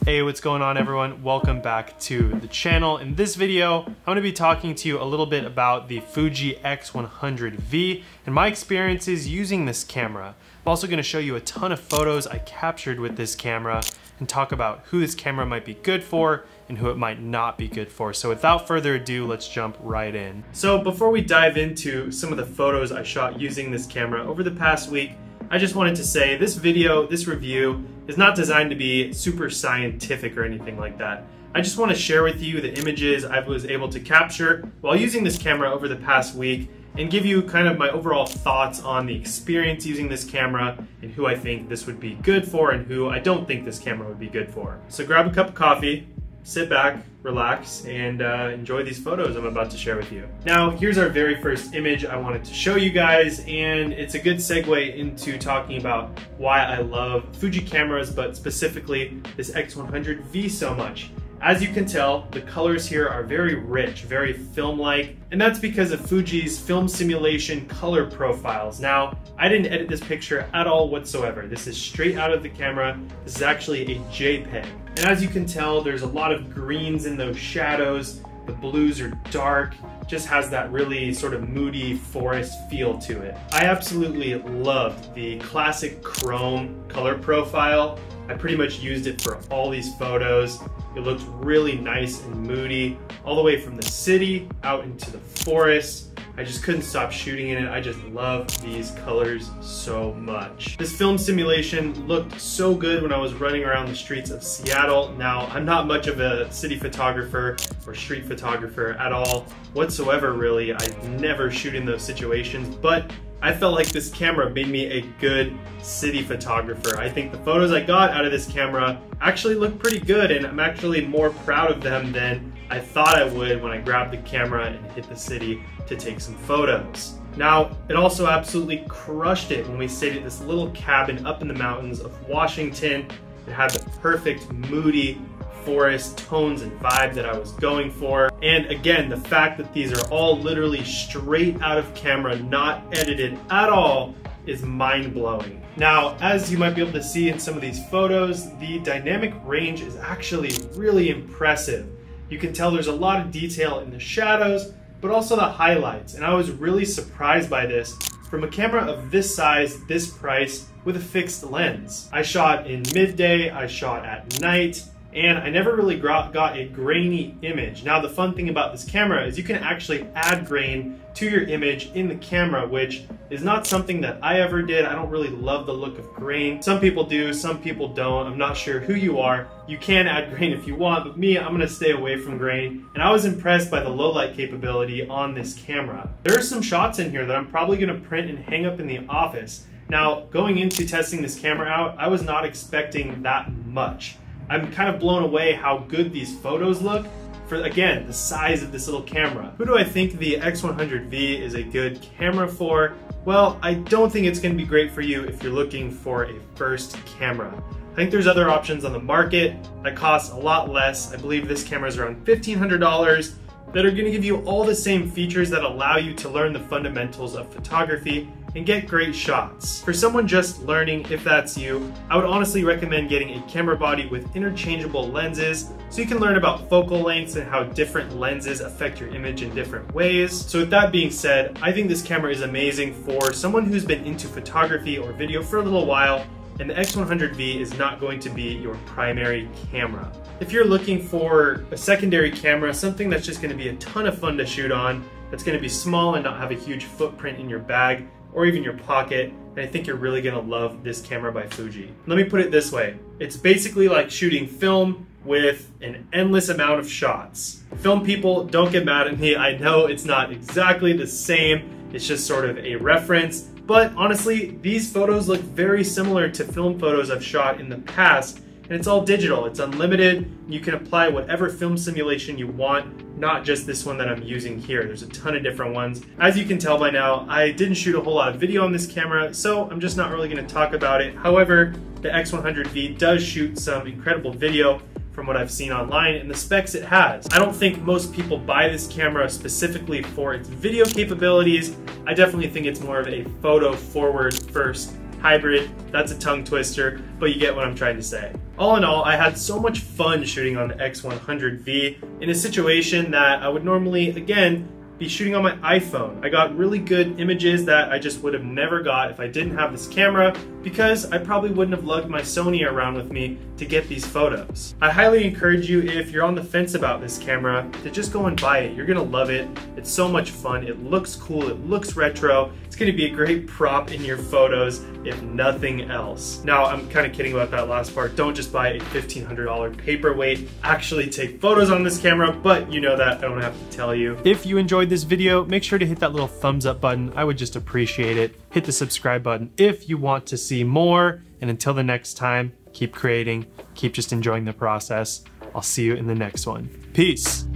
Hey, what's going on everyone? Welcome back to the channel. In this video, I'm going to be talking to you a little bit about the Fuji X100V and my experiences using this camera. I'm also going to show you a ton of photos I captured with this camera and talk about who this camera might be good for and who it might not be good for. So without further ado, let's jump right in. So before we dive into some of the photos I shot using this camera over the past week, I just wanted to say this review is not designed to be super scientific or anything like that. I just want to share with you the images I was able to capture while using this camera over the past week and give you kind of my overall thoughts on the experience using this camera and who I think this would be good for and who I don't think this camera would be good for. So grab a cup of coffee, sit back, relax, and enjoy these photos I'm about to share with you. Now, here's our very first image I wanted to show you guys, and it's a good segue into talking about why I love Fuji cameras, but specifically this X100V so much. As you can tell, the colors here are very rich, very film-like, and that's because of Fuji's film simulation color profiles. Now, I didn't edit this picture at all whatsoever. This is straight out of the camera. This is actually a JPEG. And as you can tell, there's a lot of greens in those shadows. The blues are dark, just has that really sort of moody forest feel to it. I absolutely loved the classic chrome color profile. I pretty much used it for all these photos. It looked really nice and moody, all the way from the city out into the forest. I just couldn't stop shooting in it. I just love these colors so much. This film simulation looked so good when I was running around the streets of Seattle. Now, I'm not much of a city photographer or street photographer at all whatsoever, really. I never shoot in those situations, but I felt like this camera made me a good city photographer. I think the photos I got out of this camera actually look pretty good, and I'm actually more proud of them than I thought I would when I grabbed the camera and hit the city to take some photos. Now, it also absolutely crushed it when we stayed at this little cabin up in the mountains of Washington. It had the perfect moody forest tones and vibe that I was going for. And again, the fact that these are all literally straight out of camera, not edited at all, is mind-blowing. Now, as you might be able to see in some of these photos, the dynamic range is actually really impressive. You can tell there's a lot of detail in the shadows, but also the highlights. And I was really surprised by this from a camera of this size, this price, with a fixed lens. I shot in midday, I shot at night, and I never really got a grainy image. Now, the fun thing about this camera is you can actually add grain to your image in the camera, which is not something that I ever did. I don't really love the look of grain. Some people do, some people don't. I'm not sure who you are. You can add grain if you want, but me, I'm gonna stay away from grain. And I was impressed by the low light capability on this camera. There are some shots in here that I'm probably gonna print and hang up in the office. Now, going into testing this camera out, I was not expecting that much. I'm kind of blown away how good these photos look for, again, the size of this little camera. Who do I think the X100V is a good camera for? Well, I don't think it's going to be great for you if you're looking for a first camera. I think there's other options on the market that cost a lot less. I believe this camera is around $1,500 that are going to give you all the same features that allow you to learn the fundamentals of photography and get great shots. For someone just learning, if that's you, I would honestly recommend getting a camera body with interchangeable lenses so you can learn about focal lengths and how different lenses affect your image in different ways. So with that being said, I think this camera is amazing for someone who's been into photography or video for a little while, and the X100V is not going to be your primary camera. If you're looking for a secondary camera, something that's just going to be a ton of fun to shoot on, that's going to be small and not have a huge footprint in your bag or even your pocket, then I think you're really going to love this camera by Fuji. Let me put it this way. It's basically like shooting film with an endless amount of shots. Film people, don't get mad at me. I know it's not exactly the same. It's just sort of a reference. But honestly, these photos look very similar to film photos I've shot in the past, and it's all digital, it's unlimited. You can apply whatever film simulation you want, not just this one that I'm using here. There's a ton of different ones. As you can tell by now, I didn't shoot a whole lot of video on this camera, so I'm just not really gonna talk about it. However, the X100V does shoot some incredible video from what I've seen online and the specs it has. I don't think most people buy this camera specifically for its video capabilities. I definitely think it's more of a photo forward first hybrid, that's a tongue twister, but you get what I'm trying to say. All in all, I had so much fun shooting on the X100V in a situation that I would normally, again, be shooting on my iPhone. I got really good images that I just would have never got if I didn't have this camera, because I probably wouldn't have lugged my Sony around with me to get these photos. I highly encourage you, if you're on the fence about this camera, to just go and buy it. You're gonna love it. It's so much fun. It looks cool. It looks retro. It's gonna be a great prop in your photos, if nothing else. Now, I'm kind of kidding about that last part. Don't just buy a $1,500 paperweight. Actually take photos on this camera, but you know that I don't have to tell you. If you enjoyed this video, make sure to hit that little thumbs up button. I would just appreciate it. Hit the subscribe button if you want to see more. And until the next time, keep creating, keep just enjoying the process. I'll see you in the next one. Peace.